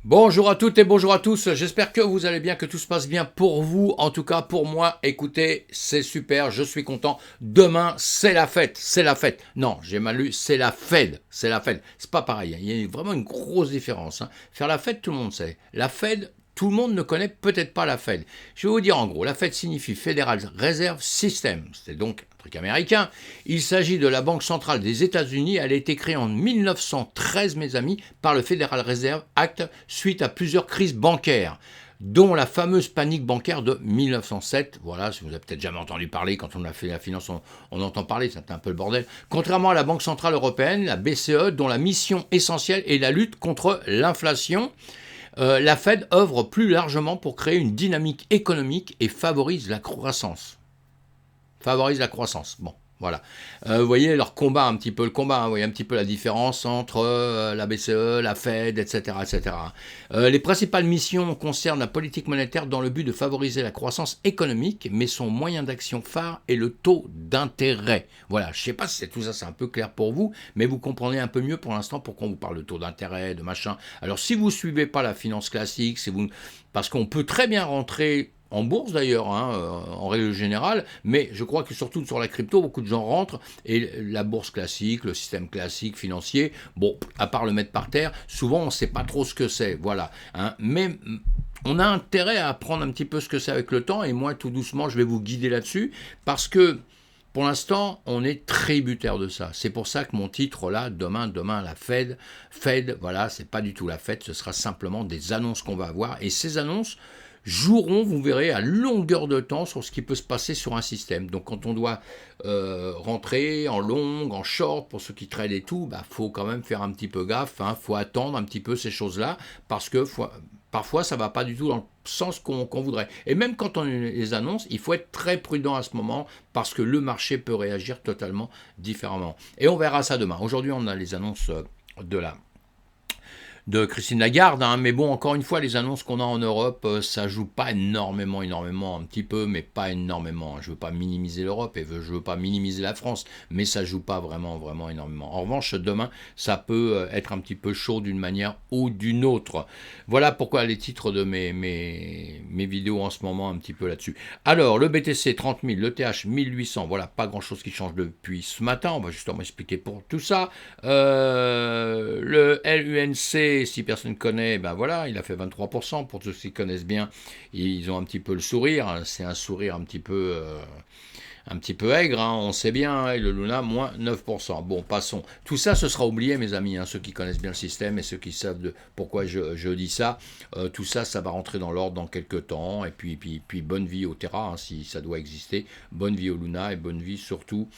Bonjour à toutes et bonjour à tous, j'espère que vous allez bien, que tout se passe bien pour vous, en tout cas pour moi, écoutez, c'est super, je suis content, demain c'est la fête, c'est la fête, non j'ai mal lu, c'est la Fed, c'est pas pareil, il y a vraiment une grosse différence, hein. Faire la fête tout le monde sait, la Fed tout le monde ne connaît peut-être pas la Fed. Je vais vous dire en gros, la Fed signifie Federal Reserve System, c'est donc un truc américain. Il s'agit de la Banque centrale des États-Unis. Elle a été créée en 1913, mes amis, par le Federal Reserve Act suite à plusieurs crises bancaires, dont la fameuse panique bancaire de 1907. Voilà, si vous avez peut-être jamais entendu parler, quand on a fait la finance, on entend parler, c'était un peu le bordel. Contrairement à la Banque centrale européenne, la BCE, dont la mission essentielle est la lutte contre l'inflation, la Fed œuvre plus largement pour créer une dynamique économique et favorise la croissance. Favorise la croissance. Bon, voilà. Vous voyez leur combat un petit peu, le combat, hein, vous voyez un petit peu la différence entre la BCE, la Fed, etc. etc. Les principales missions concernent la politique monétaire dans le but de favoriser la croissance économique, mais son moyen d'action phare est le taux d'intérêt. Voilà, je ne sais pas si tout ça c'est un peu clair pour vous, mais vous comprenez un peu mieux pour l'instant pourquoi on vous parle de taux d'intérêt, de machin. Alors si vous ne suivez pas la finance classique, parce qu'on peut très bien rentrer en bourse d'ailleurs, hein, en règle générale, mais je crois que surtout sur la crypto, beaucoup de gens rentrent, et la bourse classique, le système classique financier, bon, à part le mettre par terre, souvent on ne sait pas trop ce que c'est, voilà. Hein, mais on a intérêt à apprendre un petit peu ce que c'est avec le temps, et moi tout doucement je vais vous guider là-dessus, parce que pour l'instant, on est tributaire de ça. C'est pour ça que mon titre là, demain, la Fed, voilà, c'est pas du tout la Fed, ce sera simplement des annonces qu'on va avoir. Et ces annonces joueront, vous verrez, à longueur de temps sur ce qui peut se passer sur un système. Donc quand on doit rentrer en long, en short, pour ceux qui tradent et tout, bah faut quand même faire un petit peu gaffe, hein, faut attendre un petit peu ces choses-là, parce que parfois ça va pas du tout dans le sens qu'on voudrait. Et même quand on les annonce, il faut être très prudent à ce moment, parce que le marché peut réagir totalement différemment. Et on verra ça demain. Aujourd'hui, on a les annonces de de Christine Lagarde, hein, mais bon, encore une fois, les annonces qu'on a en Europe, ça joue pas énormément, un petit peu, mais pas énormément. Je veux pas minimiser l'Europe et je veux pas minimiser la France, mais ça joue pas vraiment énormément. En revanche, demain, ça peut être un petit peu chaud d'une manière ou d'une autre. Voilà pourquoi les titres de mes vidéos en ce moment, un petit peu là-dessus. Alors, le BTC 30 000, le TH 1800, voilà, pas grand-chose qui change depuis ce matin, on va justement expliquer pour tout ça. Le LUNC, si personne ne connaît, ben voilà, il a fait 23%. Pour ceux qui connaissent bien, ils ont un petit peu le sourire. C'est un sourire un petit peu aigre, hein, on sait bien, hein, et le Luna, moins 9%. Bon, passons. Tout ça, ce sera oublié, mes amis, hein, ceux qui connaissent bien le système et ceux qui savent pourquoi je dis ça. Tout ça, ça va rentrer dans l'ordre dans quelques temps. Et puis bonne vie au Terra, hein, si ça doit exister. Bonne vie au Luna et bonne vie surtout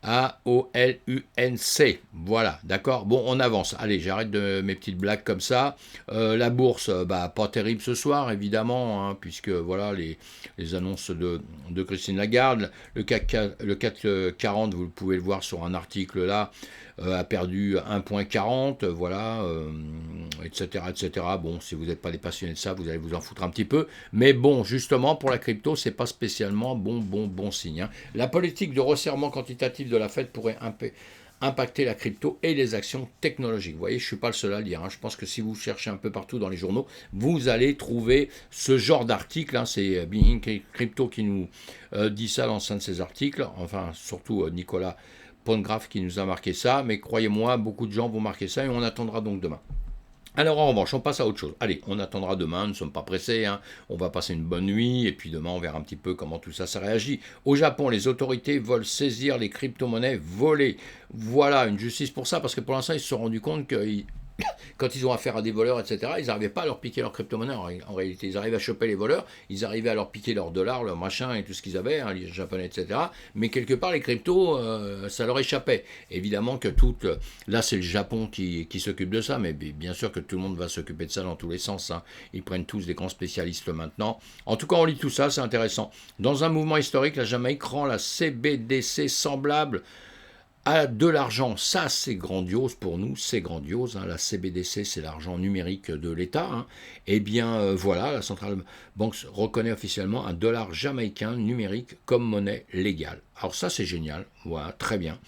AOLUNC. Voilà, d'accord. Bon, on avance. Allez, j'arrête de mes petites blagues comme ça. La bourse, bah, pas terrible ce soir, évidemment, hein, puisque voilà les annonces de Christine Lagarde. Le CAC 40, vous pouvez le voir sur un article là, a perdu 1,40, voilà, etc., etc. Bon, si vous n'êtes pas des passionnés de ça, vous allez vous en foutre un petit peu. Mais bon, justement, pour la crypto, c'est pas spécialement bon signe, hein. La politique de resserrement quantitatif de la Fed pourrait impacter la crypto et les actions technologiques. Vous voyez, je ne suis pas le seul à le dire, hein. Je pense que si vous cherchez un peu partout dans les journaux, vous allez trouver ce genre d'article, hein. C'est Being Crypto qui nous dit ça dans un de ses articles, enfin surtout Nicolas Pontgrave qui nous a marqué ça, mais croyez-moi, beaucoup de gens vont marquer ça et on attendra donc demain. Alors en revanche, on passe à autre chose. Allez, on attendra demain, nous ne sommes pas pressés, hein. On va passer une bonne nuit, et puis demain on verra un petit peu comment tout ça réagit. Au Japon, les autorités veulent saisir les crypto-monnaies volées. Voilà, une justice pour ça, parce que pour l'instant ils se sont rendus compte que quand ils ont affaire à des voleurs, etc., ils n'arrivaient pas à leur piquer leur crypto-monnaie. En réalité, ils arrivaient à choper les voleurs, ils arrivaient à leur piquer leurs dollars, leurs machins et tout ce qu'ils avaient, hein, les japonais, etc. Mais quelque part, les cryptos, ça leur échappait. Évidemment que là, c'est le Japon qui s'occupe de ça, mais bien sûr que tout le monde va s'occuper de ça dans tous les sens, hein. Ils prennent tous des grands spécialistes maintenant. En tout cas, on lit tout ça, c'est intéressant. Dans un mouvement historique, la Jamaïque rend la CBDC semblable à de l'argent. Ça, c'est grandiose pour nous, c'est grandiose, hein. La CBDC, c'est l'argent numérique de l'État, hein. Eh bien, voilà, la Centrale Banque reconnaît officiellement un dollar jamaïcain numérique comme monnaie légale. Alors ça, c'est génial, voilà, très bien.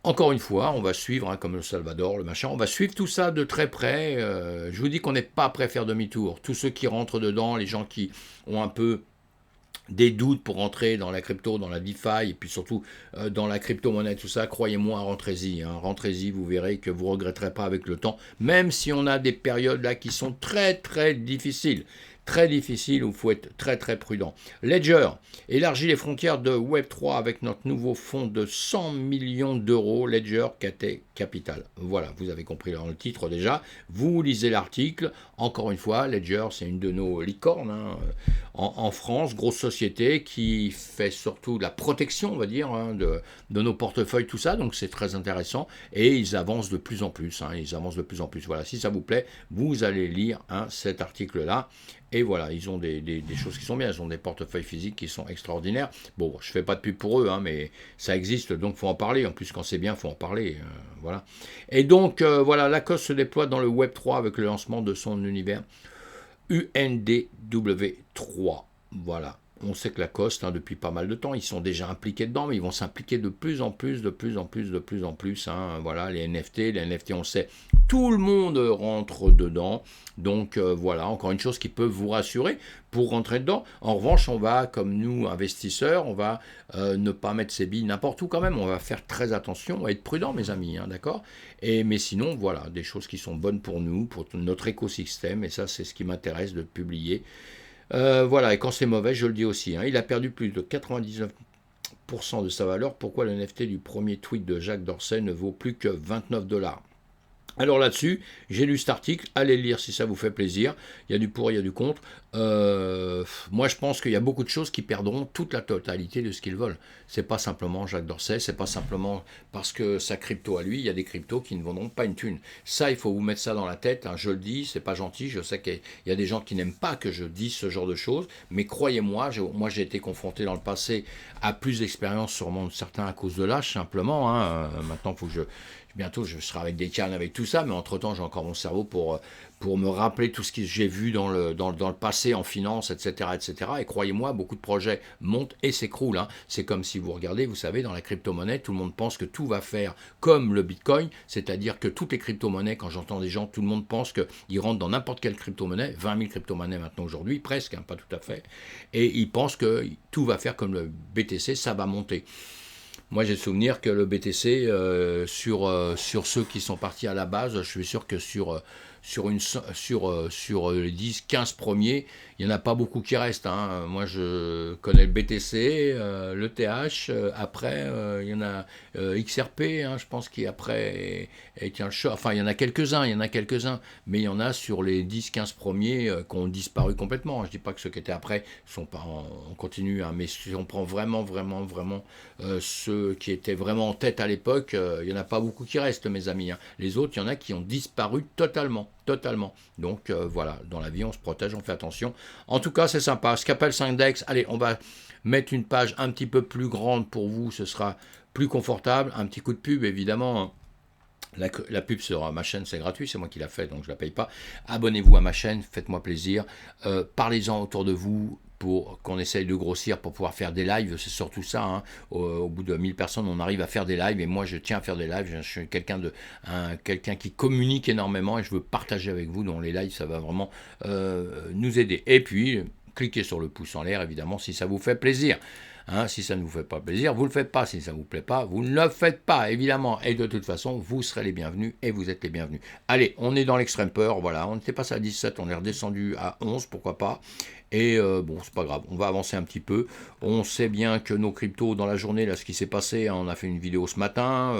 Encore une fois, on va suivre, hein, comme le Salvador, le machin, on va suivre tout ça de très près. Je vous dis qu'on n'est pas prêt à faire demi-tour. Tous ceux qui rentrent dedans, les gens qui ont un peu des doutes pour rentrer dans la crypto, dans la DeFi, et puis surtout dans la crypto-monnaie, tout ça, croyez-moi, rentrez-y. Hein, rentrez-y, vous verrez que vous ne regretterez pas avec le temps, même si on a des périodes là qui sont très très difficiles. Très difficile, où il faut être très très prudent. Ledger élargit les frontières de Web3 avec notre nouveau fonds de 100 millions d'euros, Ledger KT Capital. Voilà, vous avez compris dans le titre déjà. Vous lisez l'article. Encore une fois, Ledger, c'est une de nos licornes hein, en France, grosse société qui fait surtout de la protection, on va dire, hein, de nos portefeuilles, tout ça. Donc c'est très intéressant. Et ils avancent de plus en plus. Hein, ils avancent de plus en plus. Voilà, si ça vous plaît, vous allez lire hein, cet article-là. Et voilà, ils ont des choses qui sont bien, ils ont des portefeuilles physiques qui sont extraordinaires. Bon, je ne fais pas de pub pour eux, hein, mais ça existe, donc il faut en parler. En plus, quand c'est bien, il faut en parler. Voilà. Et donc, voilà, Lacoste se déploie dans le Web3 avec le lancement de son univers UNDW3. Voilà. On sait que Lacoste, hein, depuis pas mal de temps, ils sont déjà impliqués dedans, mais ils vont s'impliquer de plus en plus, de plus en plus, de plus en plus. Hein. Voilà, les NFT, on sait, tout le monde rentre dedans. Donc voilà, encore une chose qui peut vous rassurer pour rentrer dedans. En revanche, on va, comme nous, investisseurs, on va ne pas mettre ses billes n'importe où quand même. On va faire très attention, on va être prudent, mes amis, hein, d'accord. Mais sinon, voilà, des choses qui sont bonnes pour nous, pour notre écosystème, et ça, c'est ce qui m'intéresse de publier. Voilà, et quand c'est mauvais, je le dis aussi, hein, il a perdu plus de 99% de sa valeur. Pourquoi le NFT du premier tweet de Jacques Dorsey ne vaut plus que 29 $? Alors là-dessus, j'ai lu cet article, allez le lire si ça vous fait plaisir, il y a du pour, il y a du contre. Moi je pense qu'il y a beaucoup de choses qui perdront toute la totalité de ce qu'ils veulent. C'est pas simplement Jacques Dorsey, c'est pas simplement parce que sa crypto à lui, il y a des cryptos qui ne vendront pas une thune. Ça, il faut vous mettre ça dans la tête, hein, je le dis, c'est pas gentil, je sais qu'il y a des gens qui n'aiment pas que je dise ce genre de choses, mais croyez-moi, moi j'ai été confronté dans le passé à plus d'expérience, sûrement certains à cause de l'âge simplement, hein, maintenant il faut que bientôt je serai avec des cannes, avec tout ça, mais entre-temps j'ai encore mon cerveau pour me rappeler tout ce que j'ai vu dans le passé en finance, etc. etc. Et croyez-moi, beaucoup de projets montent et s'écroulent. Hein. C'est comme si vous regardez, vous savez, dans la crypto-monnaie, tout le monde pense que tout va faire comme le Bitcoin, c'est-à-dire que toutes les crypto-monnaies, quand j'entends des gens, tout le monde pense qu'ils rentrent dans n'importe quelle crypto-monnaie, 20 000 crypto-monnaies maintenant aujourd'hui, presque, hein, pas tout à fait, et ils pensent que tout va faire comme le BTC, ça va monter. Moi, j'ai le souvenir que le BTC, sur ceux qui sont partis à la base, je suis sûr que sur les 10-15 premiers, il n'y en a pas beaucoup qui restent. Hein. Moi, je connais le BTC, le TH, après, il y en a XRP, hein, je pense qu'il après tient le choix. Enfin, il y en a quelques-uns, mais il y en a sur les 10-15 premiers qui ont disparu complètement. Je ne dis pas que ceux qui étaient après sont pas, on continue, hein, mais si on prend vraiment ceux qui étaient vraiment en tête à l'époque, il n'y en a pas beaucoup qui restent, mes amis. Hein. Les autres, il y en a qui ont disparu totalement. Donc voilà, dans la vie, on se protège, on fait attention. En tout cas, c'est sympa. Scalpel 5DEX, allez, on va mettre une page un petit peu plus grande pour vous, ce sera plus confortable. Un petit coup de pub, évidemment. La pub sur ma chaîne, c'est gratuit, c'est moi qui l'a fait, donc je ne la paye pas. Abonnez-vous à ma chaîne, faites-moi plaisir. Parlez-en autour de vous pour qu'on essaye de grossir pour pouvoir faire des lives, c'est surtout ça. Hein. Au bout de 1000 personnes, on arrive à faire des lives, et moi je tiens à faire des lives. Je suis quelqu'un qui communique énormément, et je veux partager avec vous. Dans les lives, ça va vraiment nous aider. Et puis, cliquez sur le pouce en l'air, évidemment, si ça vous fait plaisir. Hein, si ça ne vous fait pas plaisir, vous ne le faites pas. Si ça ne vous plaît pas, vous ne le faites pas, évidemment. Et de toute façon, vous serez les bienvenus et vous êtes les bienvenus. Allez, on est dans l'extrême peur, voilà. On était passé à 17, on est redescendu à 11, pourquoi pas. Et bon, c'est pas grave, on va avancer un petit peu. On sait bien que nos cryptos, dans la journée, là, ce qui s'est passé, hein, on a fait une vidéo ce matin,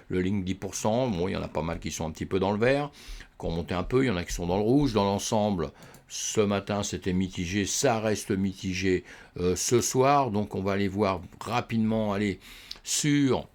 le link 10%. Bon, il y en a pas mal qui sont un petit peu dans le vert, qui ont monté un peu, il y en a qui sont dans le rouge. Dans l'ensemble, ce matin, c'était mitigé, ça reste mitigé ce soir. Donc, on va aller voir rapidement, aller sur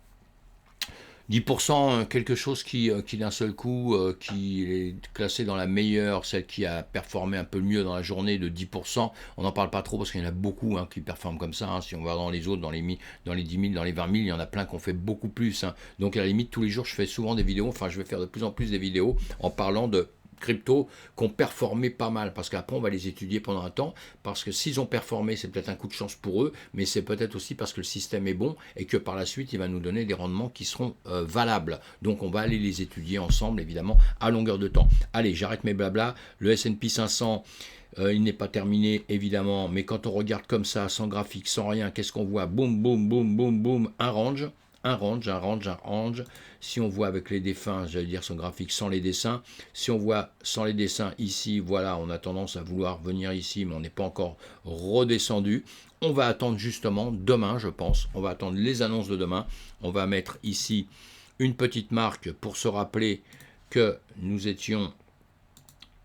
10%, quelque chose qui d'un seul coup, qui est classé dans la meilleure, celle qui a performé un peu mieux dans la journée de 10%. On n'en parle pas trop parce qu'il y en a beaucoup qui performent comme ça. Hein. Si on va dans les autres, dans les 10 000, dans les 20 000, il y en a plein qui ont fait beaucoup plus. Hein. Donc à la limite, tous les jours, je fais souvent des vidéos. Enfin, je vais faire de plus en plus des vidéos en parlant de crypto qui ont performé pas mal, parce qu'après on va les étudier pendant un temps, parce que s'ils ont performé, c'est peut-être un coup de chance pour eux, mais c'est peut-être aussi parce que le système est bon et que par la suite il va nous donner des rendements qui seront valables. Donc on va aller les étudier ensemble, évidemment, à longueur de temps. Allez, j'arrête mes blabla. Le S&P 500, il n'est pas terminé, évidemment, mais quand on regarde comme ça, sans graphique, sans rien, qu'est-ce qu'on voit? Boum, boum, boum, boum, boum, un range. Un range, un range, un range. Si on voit avec les dessins, j'allais dire son graphique sans les dessins, si on voit sans les dessins ici, voilà, on a tendance à vouloir venir ici, mais on n'est pas encore redescendu. On va attendre justement demain, je pense, on va attendre les annonces de demain. On va mettre ici une petite marque pour se rappeler que nous étions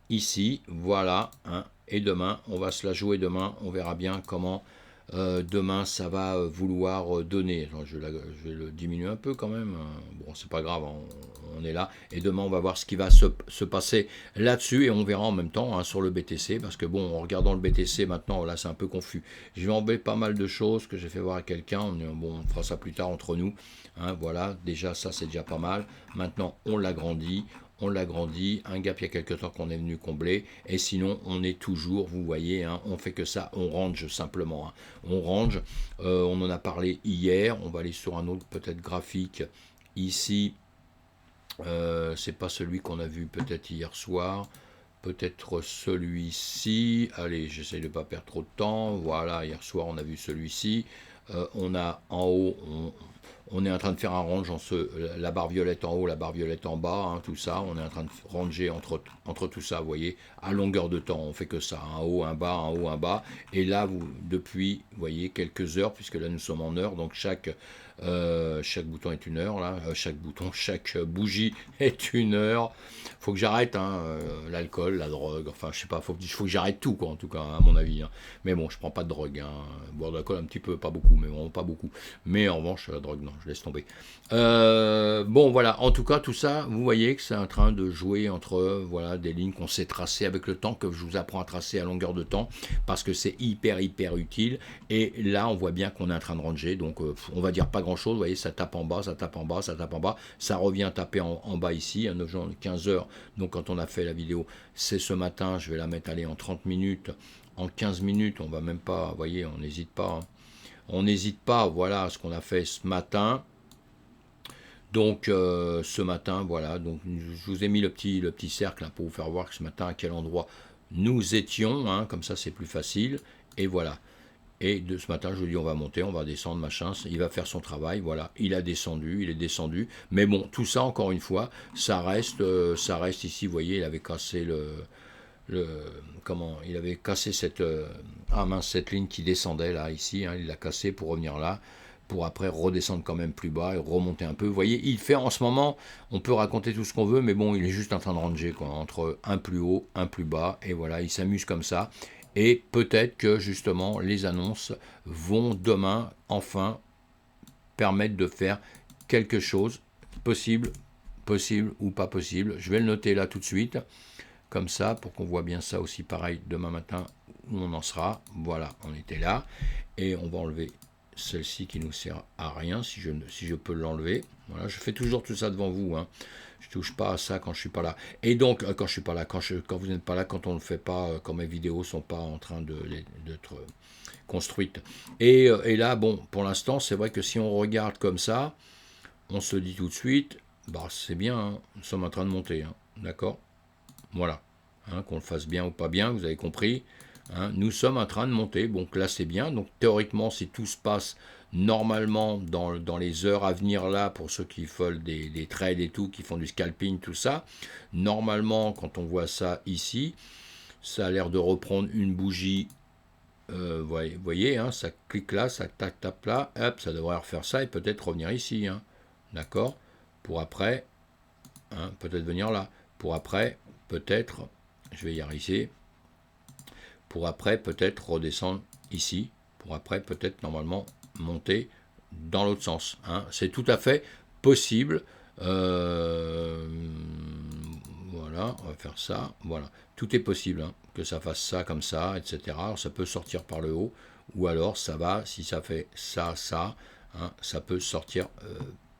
ici, voilà, hein, et demain, on va se la jouer demain, on verra bien comment demain ça va vouloir donner. Alors, je vais le diminuer un peu quand même, bon c'est pas grave, on est là, et demain on va voir ce qui va se passer là-dessus, et on verra en même temps hein, sur le BTC, parce que bon, en regardant le BTC maintenant, là c'est un peu confus. Je vais enlever pas mal de choses que j'ai fait voir à quelqu'un, bon, on fera ça plus tard entre nous, hein, voilà, déjà ça c'est déjà pas mal, maintenant on l'agrandit. On l'agrandit, un gap il y a quelques temps qu'on est venu combler, et sinon on est toujours, vous voyez, hein, on fait que ça, on range simplement, hein. On range, on en a parlé hier, on va aller sur un autre peut-être graphique, ici, c'est pas celui qu'on a vu peut-être hier soir, peut-être celui-ci, allez, j'essaye de ne pas perdre trop de temps, voilà, hier soir on a vu celui-ci, on a en haut, on est en train de faire un range, la barre violette en haut, la barre violette en bas, hein, tout ça, on est en train de ranger entre tout ça, vous voyez, à longueur de temps, on fait que ça, un haut, un bas, un haut, un bas, et là, depuis, vous voyez, quelques heures, puisque là nous sommes en heure, donc chaque bouton est une heure, là, chaque bougie est une heure. Faut que j'arrête hein, l'alcool, la drogue, enfin je sais pas, faut que j'arrête tout quoi, en tout cas à mon avis. Hein. Mais bon, je prends pas de drogue, hein. Boire de l'alcool un petit peu, pas beaucoup, mais vraiment pas beaucoup. Mais en revanche la drogue non, je laisse tomber. Bon voilà, en tout cas tout ça, vous voyez que c'est en train de jouer entre voilà des lignes qu'on sait tracer avec le temps, que je vous apprends à tracer à longueur de temps, parce que c'est hyper utile. Et là on voit bien qu'on est en train de ranger, donc on va dire pas grand chose, vous voyez, ça tape en bas, ça tape en bas, ça tape en bas, ça revient taper en bas ici, à 15 heures. Donc quand on a fait la vidéo, c'est ce matin, je vais la mettre aller en 30 minutes, en 15 minutes, on va même pas, vous voyez, on n'hésite pas. Hein. On n'hésite pas, voilà ce qu'on a fait ce matin. Donc ce matin, voilà, donc je vous ai mis le petit cercle hein, pour vous faire voir que ce matin à quel endroit nous étions, hein, comme ça c'est plus facile, et voilà. Et de ce matin, je lui dis on va monter, on va descendre, machin, il va faire son travail, voilà, il est descendu, mais bon, tout ça, encore une fois, ça reste ici, vous voyez, il avait cassé il avait cassé cette ligne qui descendait là, ici, hein, il l'a cassé pour revenir là, pour après redescendre quand même plus bas et remonter un peu, vous voyez, il fait en ce moment, on peut raconter tout ce qu'on veut, mais bon, il est juste en train de ranger, quoi, entre un plus haut, un plus bas, et voilà, il s'amuse comme ça. Et peut-être que justement les annonces vont demain enfin permettre de faire quelque chose, possible ou pas possible. Je vais le noter là tout de suite, comme ça, pour qu'on voit bien ça aussi pareil demain matin où on en sera. Voilà, on était là. Et on va enlever celle-ci qui nous sert à rien, si je peux l'enlever. Voilà, je fais toujours tout ça devant vous, hein. Je touche pas à ça quand je suis pas là. Et donc, quand je suis pas là, quand vous n'êtes pas là, quand on ne le fait pas, quand mes vidéos sont pas en train d'être construites. Et là, bon, pour l'instant, c'est vrai que si on regarde comme ça, on se dit tout de suite, bah c'est bien, hein, nous sommes en train de monter, hein, d'accord. Voilà, hein, qu'on le fasse bien ou pas bien, vous avez compris. Hein, nous sommes en train de monter, donc là c'est bien. Donc théoriquement, si tout se passe normalement dans les heures à venir là, pour ceux qui font des trades et tout, qui font du scalping, tout ça, normalement quand on voit ça ici, ça a l'air de reprendre une bougie, vous voyez, hein, ça clique là, ça tape là, hop, ça devrait refaire ça et peut-être revenir ici, hein, d'accord, pour après, hein, peut-être venir là, pour après, peut-être, je vais y arriver, pour après peut-être redescendre ici, pour après peut-être normalement monter dans l'autre sens. Hein. C'est tout à fait possible. Voilà, on va faire ça. Voilà, tout est possible. Hein, que ça fasse ça comme ça, etc. Alors, ça peut sortir par le haut, ou alors ça va, si ça fait ça, hein, ça peut sortir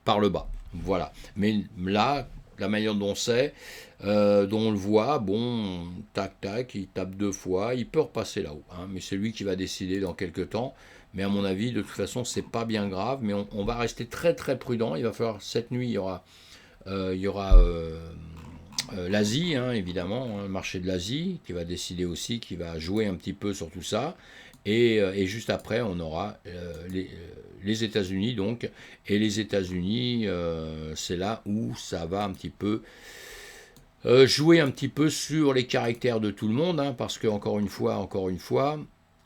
par le bas. Voilà. Mais là, la manière dont c'est, dont on le voit, bon, tac, tac, il tape 2 fois, il peut repasser là-haut, hein, mais c'est lui qui va décider dans quelques temps. Mais à mon avis, de toute façon, c'est pas bien grave, mais on va rester très très prudent. Il va falloir, cette nuit, il y aura l'Asie, hein, évidemment, hein, le marché de l'Asie, qui va décider aussi, qui va jouer un petit peu sur tout ça. Et juste après, on aura les États-Unis, donc. Et les États-Unis, c'est là où ça va un petit peu jouer un petit peu sur les caractères de tout le monde, hein, parce que encore une fois,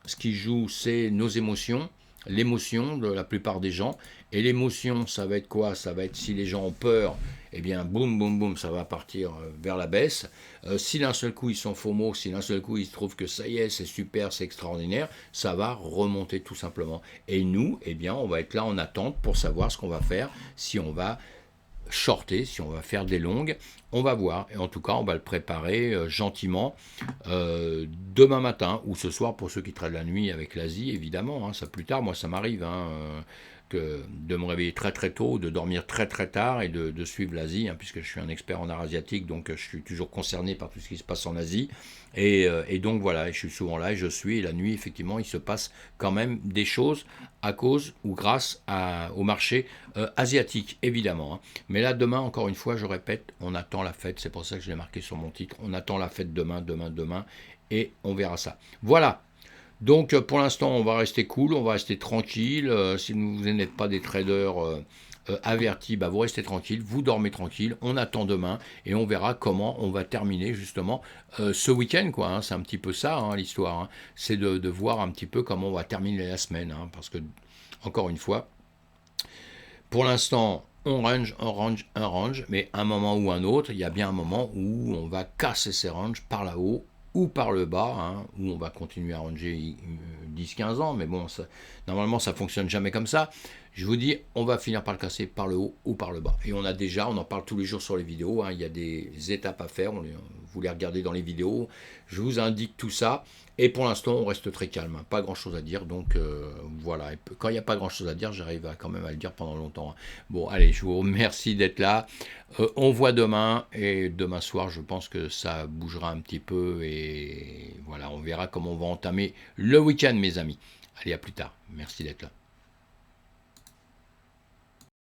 ce qui joue, c'est nos émotions, l'émotion de la plupart des gens. Et l'émotion, ça va être quoi? Ça va être si les gens ont peur, eh bien, boum, boum, boum, ça va partir vers la baisse. Si d'un seul coup ils sont FOMO, si d'un seul coup ils trouvent que ça y est, c'est super, c'est extraordinaire, ça va remonter tout simplement. Et nous, eh bien, on va être là en attente pour savoir ce qu'on va faire, si on va shorter, si on va faire des longues, on va voir. Et en tout cas, on va le préparer gentiment demain matin ou ce soir pour ceux qui traitent la nuit avec l'Asie, évidemment. Hein, ça plus tard, moi ça m'arrive. Hein, de me réveiller très très tôt, de dormir très très tard et de suivre l'Asie, hein, puisque je suis un expert en art asiatique, donc je suis toujours concerné par tout ce qui se passe en Asie. Et donc voilà, je suis souvent là et je suis. Et la nuit, effectivement, il se passe quand même des choses à cause ou grâce au marché asiatique, évidemment. Hein. Mais là, demain, encore une fois, je répète, on attend la fête. C'est pour ça que je l'ai marqué sur mon titre. On attend la fête demain, demain, demain. Et on verra ça. Voilà. Donc pour l'instant, on va rester cool, on va rester tranquille. Si vous n'êtes pas des traders avertis, bah, vous restez tranquille, vous dormez tranquille. On attend demain et on verra comment on va terminer justement ce week-end, quoi. Hein. C'est un petit peu ça, hein, l'histoire. Hein. C'est de voir un petit peu comment on va terminer la semaine. Hein, parce que, encore une fois, pour l'instant, on range, un range, un range, mais à un moment ou un autre, il y a bien un moment où on va casser ces ranges par là-haut ou par le bas, hein, où on va continuer à ranger 10-15 ans, mais bon, normalement ça fonctionne jamais comme ça. Je vous dis, on va finir par le casser par le haut ou par le bas. Et on en parle tous les jours sur les vidéos, hein, il y a des étapes à faire, vous les regardez dans les vidéos, je vous indique tout ça. Et pour l'instant, on reste très calme, hein, pas grand chose à dire, donc voilà. Et quand il n'y a pas grand chose à dire, j'arrive quand même à le dire pendant longtemps. Hein. Bon, allez, je vous remercie d'être là. On voit demain, et demain soir, je pense que ça bougera un petit peu, et voilà, on verra comment on va entamer le week-end, mes amis. Allez, à plus tard. Merci d'être là.